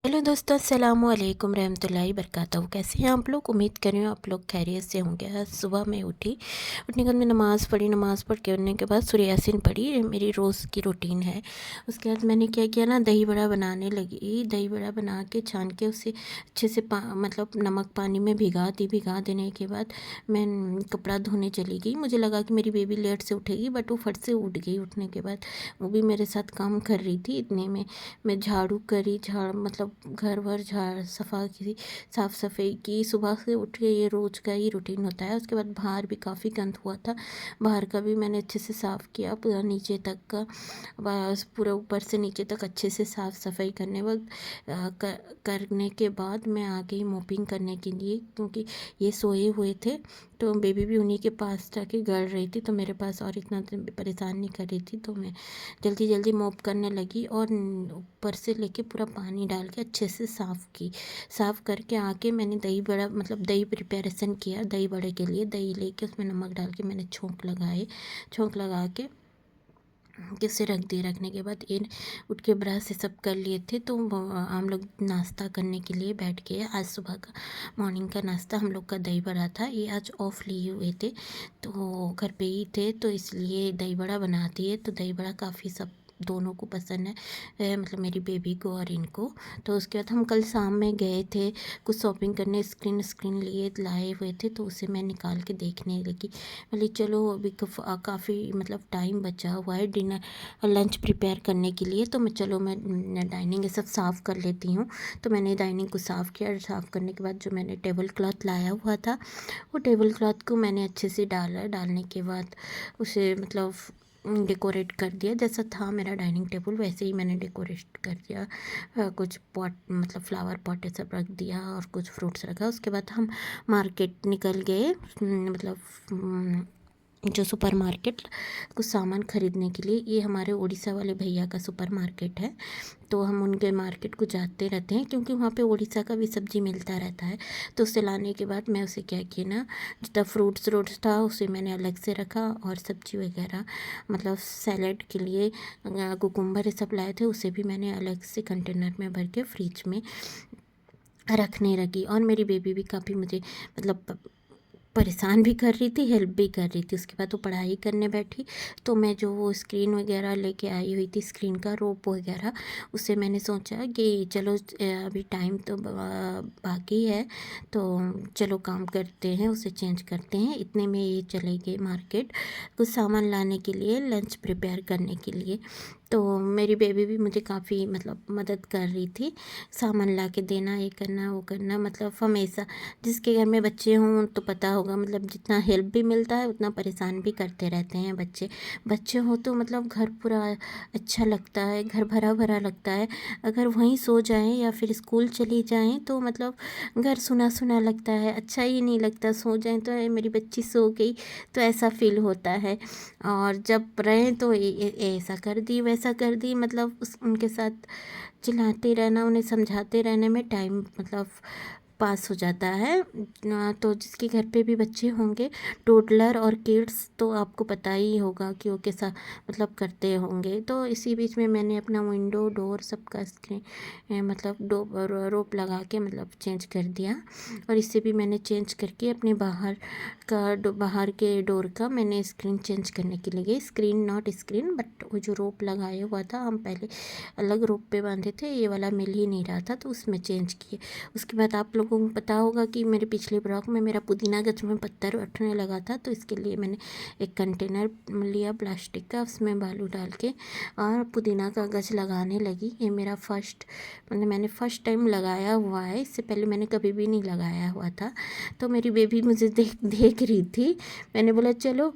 Hello दोस्तों, अस्सलामु अलैकुम रहमतुल्लाहि बरकातहू। कैसे हैं आप लोग? उम्मीद कर रही हूँ आप लोग खैरियत से होंगे। आज सुबह मैं उठी, उठने के बाद मैं नमाज़ पढ़ी, नमाज़ पढ़ के उठने के बाद सूर्य यासीन पढ़ी। ये मेरी रोज़ की रूटीन है। उसके बाद मैंने क्या किया ना, दही बड़ा बनाने लगी। दही बड़ा बना के छान के उसे अच्छे से मतलब नमक पानी में भिगा दी। भिगा देने के बाद मैं कपड़ा धोने चली गई। मुझे लगा कि मेरी बेबी लेट से उठेगी, बट वो फट से उठ गई। उठने के बाद वो भी मेरे साथ काम कर रही थी। इतने में मैं झाड़ू करी, मतलब घर भर झाड़ सफ़ा की, साफ़ सफाई की। सुबह से उठ के ये रोज़ का ही रूटीन होता है। उसके बाद बाहर भी काफ़ी गंद हुआ था, बाहर का भी मैंने अच्छे से साफ़ किया, पूरा नीचे तक का, बस पूरा ऊपर से नीचे तक अच्छे से साफ़ सफाई करने के बाद मैं आ गई मोपिंग करने के लिए, क्योंकि ये सोए हुए थे तो बेबी भी उन्हीं के पास जाके गड़ रही थी, तो मेरे पास और इतना परेशान नहीं कर रही थी। तो मैं जल्दी जल्दी मोप करने लगी और ऊपर से लेके पूरा पानी डाल के अच्छे से साफ़ की। साफ़ करके आके मैंने दही बड़ा मतलब दही प्रिपरेशन किया। दही बड़े के लिए दही लेके उसमें नमक डाल के मैंने छोंक लगाए। छोंक लगा के उसे रख दिए। रखने के बाद ये उठ के ब्रश से सब कर लिए थे, तो हम लोग नाश्ता करने के लिए बैठ गए। आज सुबह का मॉर्निंग का नाश्ता हम लोग का दही बड़ा था। ये आज ऑफ लिए हुए थे, तो घर पे ही थे, तो इसलिए दही बड़ा बना दिए। तो दही बड़ा काफ़ी सब दोनों को पसंद है, मतलब मेरी बेबी को और इनको। तो उसके बाद हम कल शाम में गए थे कुछ शॉपिंग करने। स्क्रीन स्क्रीन लिए लाए हुए थे, तो उसे मैं निकाल के देखने लगी। बोली चलो अभी काफ़ी मतलब टाइम बचा हुआ है डिनर लंच प्रिपेयर करने के लिए, तो मैं डाइनिंग ये सब साफ़ कर लेती हूँ। तो मैंने डाइनिंग को साफ़ किया। साफ़ करने के बाद जो मैंने टेबल क्लॉथ लाया हुआ था, वो टेबल क्लॉथ को मैंने अच्छे से डाला। डालने के बाद उसे मतलब डेकोरेट कर दिया। जैसा था मेरा डाइनिंग टेबल वैसे ही मैंने डेकोरेट कर दिया। कुछ पॉट मतलब फ्लावर पॉट ये सब रख दिया और कुछ फ्रूट्स रखा। उसके बाद हम मार्केट निकल गए, मतलब जो सुपर मार्केट, कुछ सामान ख़रीदने के लिए। ये हमारे उड़ीसा वाले भैया का सुपर मार्केट है, तो हम उनके मार्केट को जाते रहते हैं, क्योंकि वहाँ पे उड़ीसा का भी सब्ज़ी मिलता रहता है। तो उसे लाने के बाद मैं उसे क्या किया ना, जितना फ्रूट्स था उसे मैंने अलग से रखा, और सब्ज़ी वगैरह मतलब सैलेड के लिए कुकुम्बर ये सब लाए थे, उसे भी मैंने अलग से कंटेनर में भर के फ्रिज में रखने लगी। और मेरी बेबी भी काफ़ी मुझे मतलब परेशान भी कर रही थी, हेल्प भी कर रही थी। उसके बाद वो पढ़ाई करने बैठी, तो मैं जो वो स्क्रीन वगैरह लेके आई हुई थी, स्क्रीन का रोप वगैरह, उसे मैंने सोचा कि चलो अभी टाइम तो बाकी है, तो चलो काम करते हैं, उसे चेंज करते हैं। इतने में ये चले गए मार्केट कुछ सामान लाने के लिए, लंच प्रिपेयर करने के लिए। तो मेरी बेबी भी मुझे काफ़ी मतलब मदद कर रही थी, सामान ला के देना, ये करना वो करना। मतलब हमेशा जिसके घर में बच्चे हों तो पता होगा, मतलब जितना हेल्प भी मिलता है उतना परेशान भी करते रहते हैं बच्चे। बच्चे हो तो मतलब घर पूरा अच्छा लगता है, घर भरा भरा लगता है। अगर वहीं सो जाएं या फिर स्कूल चली जाएं तो मतलब घर सुना सुना लगता है, अच्छा ही नहीं लगता। सो जाएं तो मेरी बच्ची सो गई, तो ऐसा फील होता है। और जब रहें तो ऐसा कर दी वैसा कर दी, मतलब उनके साथ चिल्लाते रहना, उन्हें समझाते रहने में टाइम मतलब पास हो जाता है। तो जिसके घर पे भी बच्चे होंगे टोडलर और किड्स, तो आपको पता ही होगा कि वो कैसा मतलब करते होंगे। तो इसी बीच में मैंने अपना विंडो डोर सबका स्क्रीन मतलब रोप लगा के मतलब चेंज कर दिया। और इससे भी मैंने चेंज करके अपने बाहर के डोर का मैंने स्क्रीन चेंज करने के लिए, स्क्रीन नॉट स्क्रीन बट वो जो रोप लगाया हुआ था, हम पहले अलग रोप पे बांधे थे, ये वाला मिल ही नहीं रहा था, तो उसमें चेंज किए। उसके बाद आप लोगों को पता होगा कि मेरे पिछले ब्लॉग में मेरा पुदीना गच में पत्थर उठने लगा था, तो इसके लिए मैंने एक कंटेनर लिया प्लास्टिक का, उसमें बालू डाल के और पुदीना का गच लगाने लगी। ये मेरा मैंने फ़र्स्ट टाइम लगाया हुआ है, इससे पहले मैंने कभी भी नहीं लगाया हुआ था। तो मेरी बेबी मुझे देख देख रही थी, मैंने बोला चलो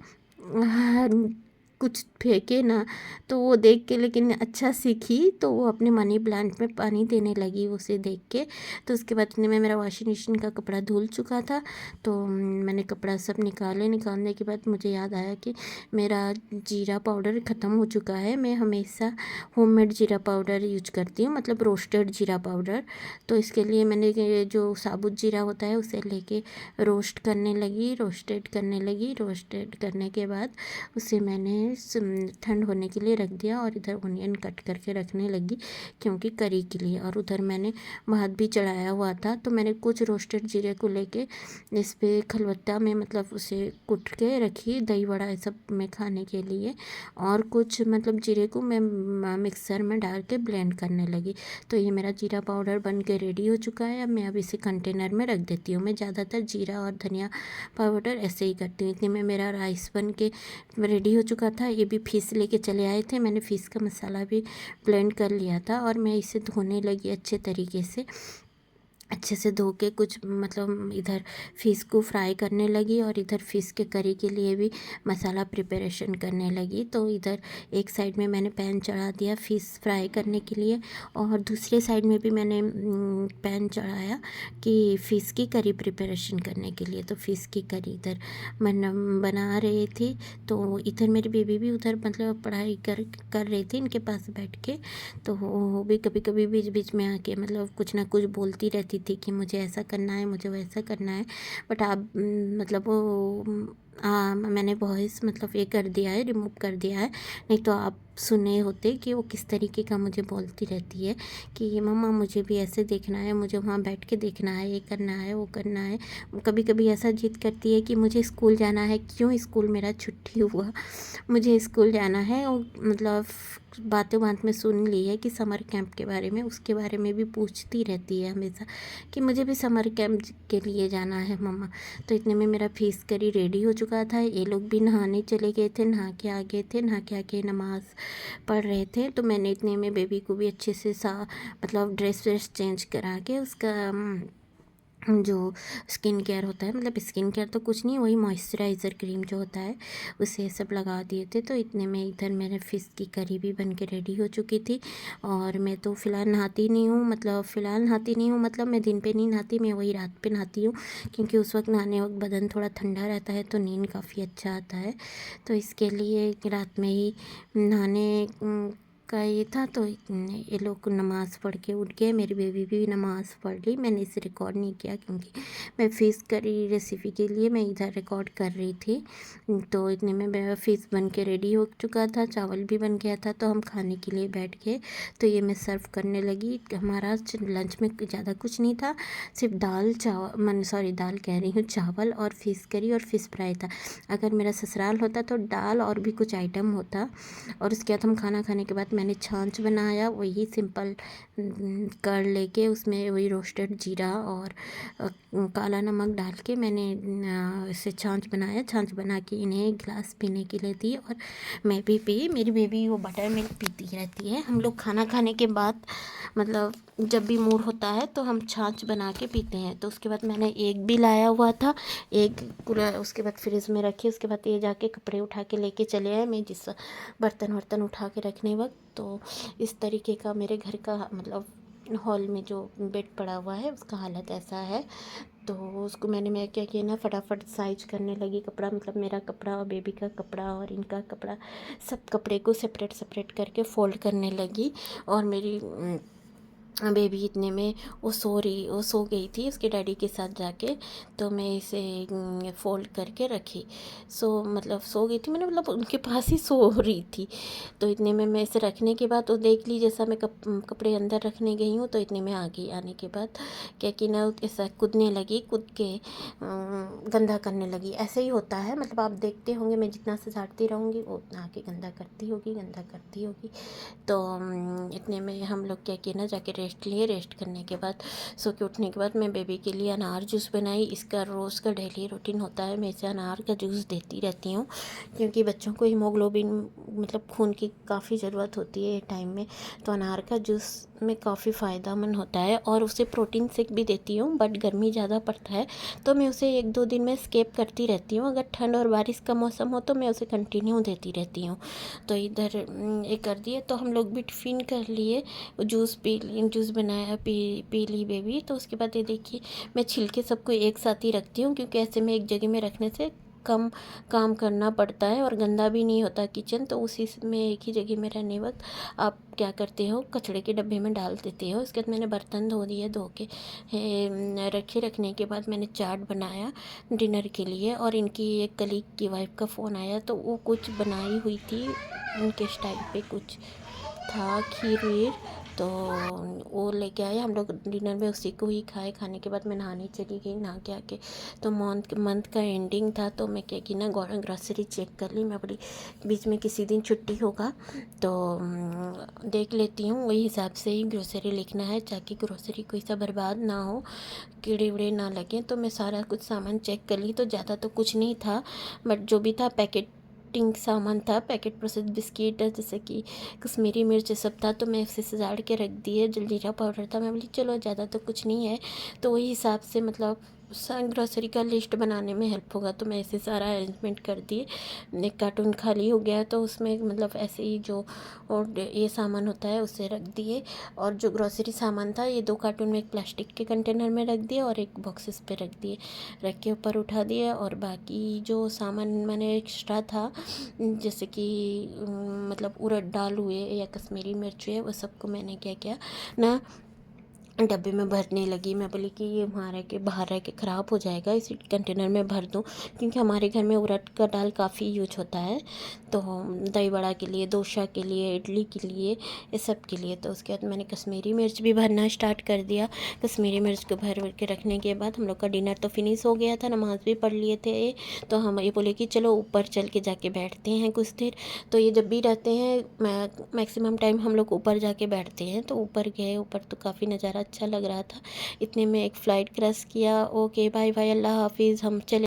कुछ फेंके ना, तो वो देख के लेकिन अच्छा सीखी, तो वो अपने मनी प्लांट में पानी देने लगी उसे देख के। तो उसके बाद में मेरा वॉशिंग मशीन का कपड़ा धुल चुका था, तो मैंने कपड़ा सब निकालने के बाद मुझे याद आया कि मेरा जीरा पाउडर ख़त्म हो चुका है। मैं हमेशा होममेड जीरा पाउडर यूज करती हूँ, मतलब रोस्टेड जीरा पाउडर। तो इसके लिए मैंने ये जो साबुत जीरा होता है उसे लेके रोस्टेड करने लगी। रोस्टेड करने के बाद उसे मैंने मैंने ठंड होने के लिए रख दिया और इधर ऑनियन कट करके रखने लगी क्योंकि करी के लिए। और उधर मैंने भात भी चढ़ाया हुआ था, तो मैंने कुछ रोस्टेड जीरे को लेके इस पे खलबत्ता में मतलब उसे कुट के रखी दही वड़ा ये सब में खाने के लिए। और कुछ मतलब जीरे को मैं मिक्सर में डाल के ब्लेंड करने लगी। तो ये मेरा जीरा पाउडर बन के रेडी हो चुका है। अब मैं अब इसे कंटेनर में रख देती हूँ। मैं ज़्यादातर जीरा और धनिया पाउडर ऐसे ही करती हूँ। इतने में मेरा राइस बन के रेडी हो चुका था। ये भी फिश लेके चले आए थे, मैंने फ़िश का मसाला भी ब्लेंड कर लिया था। और मैं इसे धोने लगी अच्छे तरीके से, अच्छे से धो के कुछ मतलब इधर फ़िश को फ्राई करने लगी और इधर फ़िश के करी के लिए भी मसाला प्रिपरेशन करने लगी। तो इधर एक साइड में मैंने पैन चढ़ा दिया फ़िश फ्राई करने के लिए और दूसरे साइड में भी मैंने पैन चढ़ाया कि फ़िश की करी प्रिपरेशन करने के लिए। तो फ़िश की करी इधर बना रही थी। तो इधर मेरी बेबी भी उधर मतलब पढ़ाई कर रही थी इनके पास बैठ के। तो वो भी कभी कभी बीच बीच में आके मतलब कुछ ना कुछ बोलती रहती थी कि मुझे ऐसा करना है, मुझे वैसा करना है। बट आप मतलब वो मैंने वॉइस मतलब ये कर दिया है, रिमूव कर दिया है, नहीं तो आप सुने होते कि वो किस तरीके का मुझे बोलती रहती है कि मम्मा मुझे भी ऐसे देखना है, मुझे वहाँ बैठ के देखना है, ये करना है, वो करना है। कभी कभी ऐसा जिद करती है कि मुझे स्कूल जाना है, क्यों स्कूल मेरा छुट्टी हुआ, मुझे स्कूल जाना है। और मतलब बातों बात में सुन ली है कि समर कैंप के बारे में, उसके बारे में भी पूछती रहती है हमेशा कि मुझे भी समर कैंप के लिए जाना है मम्मा। तो इतने में मेरा फ़िश करी रेडी हो चुका था। ये लोग भी नहाने चले गए थे, नहा के आ गए थे, नहा के आके नमाज़ पढ़ रहे थे। तो मैंने इतने में बेबी को भी अच्छे से मतलब ड्रेस व्रेस चेंज करा के उसका जो स्किन केयर होता है, मतलब स्किन केयर तो कुछ नहीं, वही मॉइस्चराइज़र क्रीम जो होता है उसे सब लगा दिए थे। तो इतने में इधर मेरे फ़िश की करी भी बन के रेडी हो चुकी थी। और मैं तो फ़िलहाल नहाती नहीं हूँ, मतलब मैं दिन पे नहीं नहाती, मैं वही रात पे नहाती हूँ क्योंकि उस वक्त नहाने वक्त बदन थोड़ा ठंडा रहता है तो नींद काफ़ी अच्छा आता है। तो इसके लिए रात में ही नहाने का ये था। तो ये लोग नमाज़ पढ़ के उठ गए, मेरी बेबी भी नमाज़ पढ़ ली। मैंने इसे रिकॉर्ड नहीं किया क्योंकि मैं फ़िश करी रेसिपी के लिए मैं इधर रिकॉर्ड कर रही थी। तो इतने में मेरा फ़िश बन के रेडी हो चुका था, चावल भी बन गया था, तो हम खाने के लिए बैठ गए। तो ये मैं सर्व करने लगी। हमारा लंच में ज़्यादा कुछ नहीं था, सिर्फ दाल कह रही हूँ, चावल और फ़िश करी और फ़िश फ्राई था। अगर मेरा ससुराल होता तो दाल और भी कुछ आइटम होता। और उसके बाद हम खाना खाने के बाद मैंने छाछ बनाया, वही सिंपल कर लेके उसमें वही रोस्टेड जीरा और काला नमक डाल के मैंने इसे छाछ बनाया। छाछ बना के इन्हें एक गिलास पीने के लिए दी और मैं भी पी। मेरी बेबी वो बटर मिल्क पीती रहती है। हम लोग खाना खाने के बाद मतलब जब भी मूड होता है तो हम छाछ बना के पीते हैं। तो उसके बाद मैंने एग भी लाया हुआ था, एग पूरा उसके बाद फ्रिज में रखे। उसके बाद ये जाके कपड़े उठा के लेके चले आए मैं, जिस बर्तन वर्तन उठा के रखने वक्त। तो इस तरीके का मेरे घर का मतलब हॉल में जो बेड पड़ा हुआ है उसका हालत ऐसा है। तो उसको मैं क्या किया ना, फटाफट साइज करने लगी कपड़ा, मतलब मेरा कपड़ा और बेबी का कपड़ा और इनका कपड़ा, सब कपड़े को सेपरेट करके फ़ोल्ड करने लगी। और मेरी बेबी इतने में वो सो गई थी उसके डैडी के साथ जाके। तो मैं इसे फ़ोल्ड करके रखी। मतलब सो गई थी, मैंने मतलब उनके पास ही सो रही थी। तो इतने में मैं इसे रखने के बाद तो देख ली, जैसा मैं कपड़े अंदर रखने गई हूँ तो इतने में आ गई। आने के बाद क्या कि ना ऐसा कूदने लगी, कूद के गंदा करने लगी। ऐसे ही होता है, मतलब आप देखते होंगे मैं जितना सजाड़ती रहूँगी वो उतना आके गंदा करती होगी। तो इतने में हम लोग क्या किए ना, जाके रेस्ट लिए। रेस्ट करने के बाद सो के उठने के बाद मैं बेबी के लिए अनार जूस बनाई। इसका रोज़ का डेली रूटीन होता है, मैं इसे अनार का जूस देती रहती हूँ क्योंकि बच्चों को हीमोग्लोबिन मतलब खून की काफ़ी ज़रूरत होती है टाइम में। तो अनार का जूस में काफ़ी फ़ायदेमंद होता है। और उसे प्रोटीन शेक भी देती हूँ, बट गर्मी ज़्यादा पड़ता है तो मैं उसे 1-2 दिन में स्किप करती रहती हूँ। अगर ठंड और बारिश का मौसम हो तो मैं उसे कंटिन्यू देती रहती हूँ। तो इधर ये कर दिए तो हम लोग भी टिफ़िन कर लिए, जूस बनाया, पी ली बेबी। तो उसके बाद ये देखिए मैं छिलके सबको एक साथ ही रखती हूँ क्योंकि ऐसे में एक जगह में रखने से कम काम करना पड़ता है और गंदा भी नहीं होता किचन। तो उसी में एक ही जगह में रहने वक्त आप क्या करते हो, कचड़े के डब्बे में डाल देते हो। उसके बाद मैंने बर्तन धो दिए, धो के रखने के बाद मैंने चाट बनाया डिनर के लिए। और इनकी एक कलीग की वाइफ का फ़ोन आया, तो वो कुछ बनाई हुई थी, उनके स्टाइल पे कुछ था, खीर वीर। तो वो लेके आए, हम लोग डिनर में उसी को ही खाए। खाने के बाद मैं नहाने चली गई, नहा के आके तो मंथ का एंडिंग था, तो मैं क्या की ना ग्रॉसरी चेक कर ली। मैं बोली बीच में किसी दिन छुट्टी होगा तो देख लेती हूँ, वही हिसाब से ही ग्रोसरी लिखना है, ताकि ग्रोसरी कोई सा बर्बाद ना हो, कीड़े वीड़े ना लगे। तो मैं सारा कुछ सामान चेक कर ली, तो ज़्यादा तो कुछ नहीं था, बट जो भी था पैकेटिंग सामान था, पैकेट प्रोसेस बिस्किट जैसे कि कश्मीरी मिर्च सब था, तो मैं इसे सजाड़ के रख दिए। जलजीरा पाउडर था, मैं बोली चलो ज़्यादा तो कुछ नहीं है, तो वही हिसाब से मतलब ग्रॉसरी का लिस्ट बनाने में हेल्प होगा। तो मैं ऐसे सारा अरेंजमेंट कर दिए। एक कार्टून खाली हो गया, तो उसमें मतलब ऐसे ही जो और ये सामान होता है उसे रख दिए। और जो ग्रॉसरी सामान था, ये 2 कार्टून में एक प्लास्टिक के कंटेनर में रख दिए और एक बॉक्सेस पे रख दिए, रख के ऊपर उठा दिए। और बाकी जो सामान मैंने एक्स्ट्रा था, जैसे कि मतलब उड़द दाल हुए या कश्मीरी मिर्च हुए, वो सबको मैंने क्या किया ना डब्बे में भरने लगी। मैं बोली कि ये बाहर रह के ख़राब हो जाएगा, इसी कंटेनर में भर दूँ, क्योंकि हमारे घर में उड़द का दाल काफ़ी यूज होता है, तो दही बड़ा के लिए, डोसा के लिए, इडली के लिए, ये सब के लिए। तो उसके बाद मैंने कश्मीरी मिर्च भी भरना स्टार्ट कर दिया। कश्मीरी मिर्च को भर के रखने के बाद हम लोग का डिनर तो फिनिश हो गया था, नमाज़ भी पढ़ लिए थे। तो हम ये बोले कि चलो ऊपर चल के जाके बैठते हैं कुछ देर। तो ये जब भी रहते हैं मैक्सिमम टाइम हम लोग ऊपर जाके बैठते हैं। तो ऊपर गए, ऊपर तो काफ़ी नज़ारा अच्छा लग रहा था। इतने में एक फ़्लाइट क्रैश किया। ओके बाय बाय, अल्लाह हाफिज़, हम चले।